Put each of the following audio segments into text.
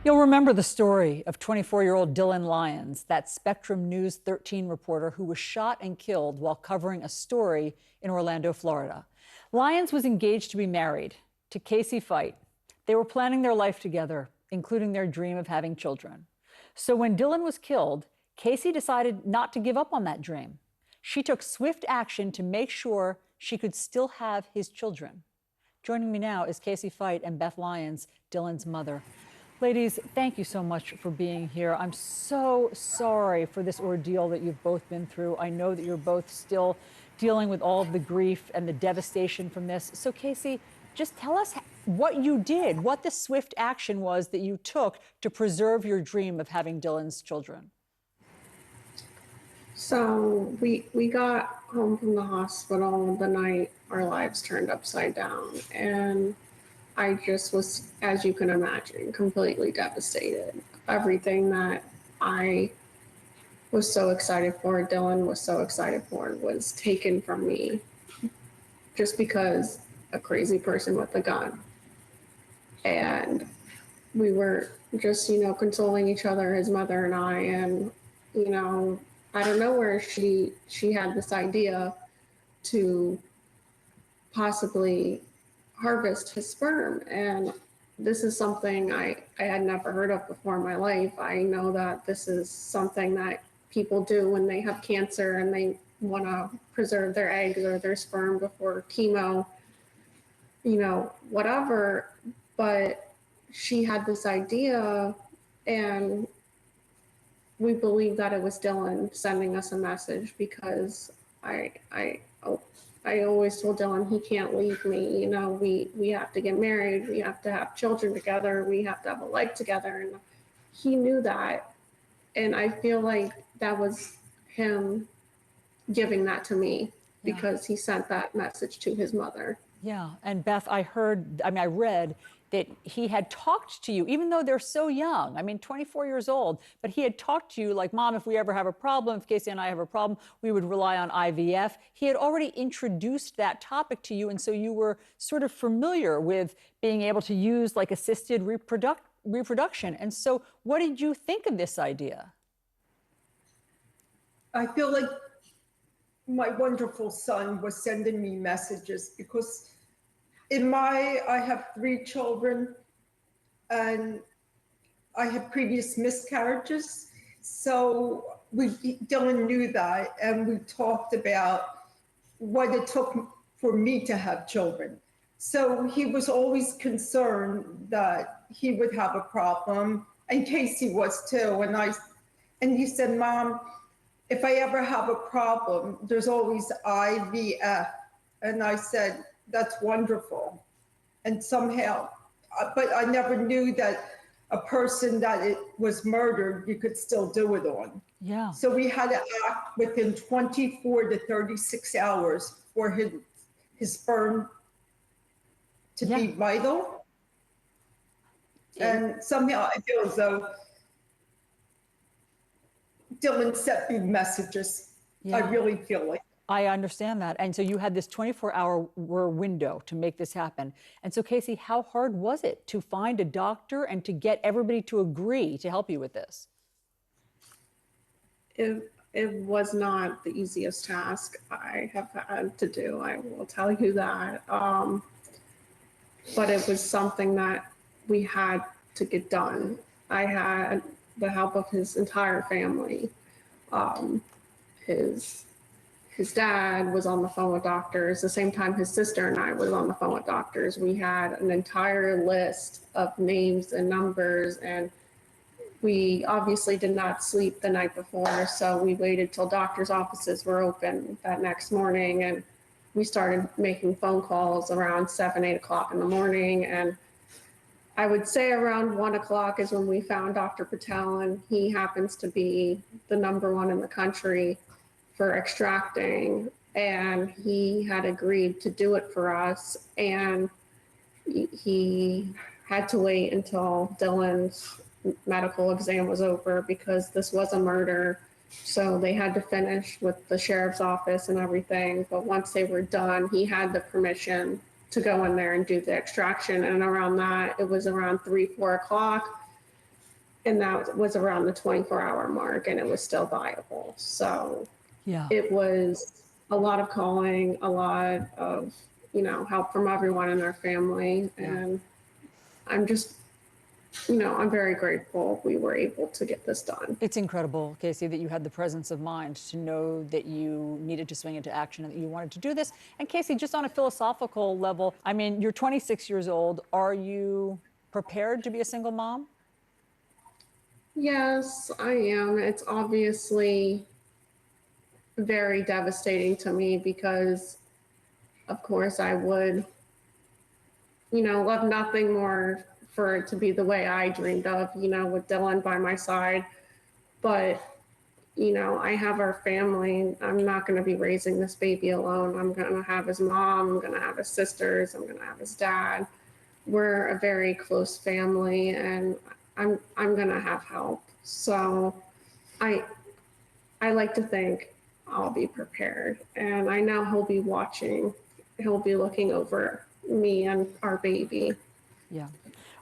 You'll remember the story of 24-year-old Dylan Lyons, that Spectrum News 13 reporter who was shot and killed while covering a story in Orlando, Florida. Lyons was engaged to be married to Casey Fight. They were planning their life together, including their dream of having children. So when Dylan was killed, Casey decided not to give up on that dream. She took swift action to make sure she could still have his children. Joining me now is Casey Fight and Beth Lyons, Dylan's mother. Ladies, thank you so much for being here. I'm so sorry for this ordeal that you've both been through. I know that you're both still dealing with all of the grief and the devastation from this. So Casey, just tell us what you did, what the swift action was that you took to preserve your dream of having Dylan's children. So we got home from the hospital the night our lives turned upside down, and I just was, as you can imagine, completely devastated. Everything that I was so excited for, Dylan was so excited for, was taken from me just because a crazy person with a gun. And we were just, consoling each other, his mother and I, and, out of nowhere, she had this idea to possibly harvest his sperm. And this is something I had never heard of before in my life. I know that this is something that people do when they have cancer and they want to preserve their eggs or their sperm before chemo, whatever. But she had this idea, and we believe that it was Dylan sending us a message, because I always told Dylan he can't leave me. We have to get married. We have to have children together. We have to have a life together. And he knew that. And I feel like that was him giving that to me, because he sent that message to his mother. Yeah. And Beth, I read that he had talked to you, even though they're so young. 24 years old, but he had talked to you like, Mom, if we ever have a problem, if Casey and I have a problem, we would rely on IVF. He had already introduced that topic to you. And so you were sort of familiar with being able to use like assisted reproduction. And so what did you think of this idea? I feel like my wonderful son was sending me messages, because I have 3 children, and I had previous miscarriages. So Dylan knew that, and we talked about what it took for me to have children. So he was always concerned that he would have a problem, and Casey was too. And he said, Mom, if I ever have a problem, there's always IVF. And I said, that's wonderful. And somehow, but I never knew that a person that it was murdered, you could still do it on. Yeah. So we had to act within 24 to 36 hours for his sperm to be vital. And somehow I feel as though Dylan sent me messages. I really feel like. I understand that. And so you had this 24-hour window to make this happen. And so, Casey, how hard was it to find a doctor and to get everybody to agree to help you with this? It was not the easiest task I have had to do, I will tell you that. But it was something that we had to get done. I had the help of his entire family. His dad was on the phone with doctors. The same time his sister and I was on the phone with doctors. We had an entire list of names and numbers, and we obviously did not sleep the night before. So we waited till doctors' offices were open that next morning, and we started making phone calls around 7, 8 o'clock in the morning. And I would say around 1 o'clock is when we found Dr. Patel, and he happens to be the #1 in the country for extracting, and he had agreed to do it for us. And he had to wait until Dylan's medical exam was over, because this was a murder. So they had to finish with the sheriff's office and everything. But once they were done, he had the permission to go in there and do the extraction. And around that, it was around 3, 4 o'clock. and that was around the 24-hour mark, and it was still viable. So Yeah. it was a lot of calling, a lot of, help from everyone in our family. Yeah. And I'm just, I'm very grateful we were able to get this done. It's incredible, Casey, that you had the presence of mind to know that you needed to swing into action and that you wanted to do this. And Casey, just on a philosophical level, I mean, you're 26 years old. Are you prepared to be a single mom? Yes, I am. It's obviously very devastating to me because, of course, I would, love nothing more for it to be the way I dreamed of, with Dylan by my side. But, I have our family. I'm not going to be raising this baby alone. I'm going to have his mom. I'm going to have his sisters. I'm going to have his dad. We're a very close family, and I'm going to have help. So I I like to think I'll be prepared. And I know he'll be watching. He'll be looking over me and our baby. Yeah.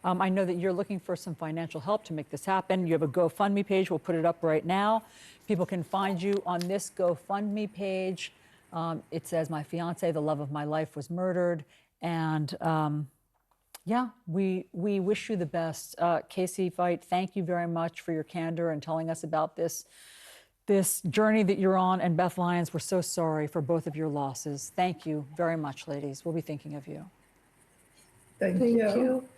I know that you're looking for some financial help to make this happen. You have a GoFundMe page. We'll put it up right now. People can find you on this GoFundMe page. It says, "My fiance, the love of my life, was murdered." And yeah, we wish you the best. Casey Veit, thank you very much for your candor and telling us about this journey that you're on. And Beth Lyons, we're so sorry for both of your losses. Thank you very much, ladies. We'll be thinking of you. Thank Thank you. you.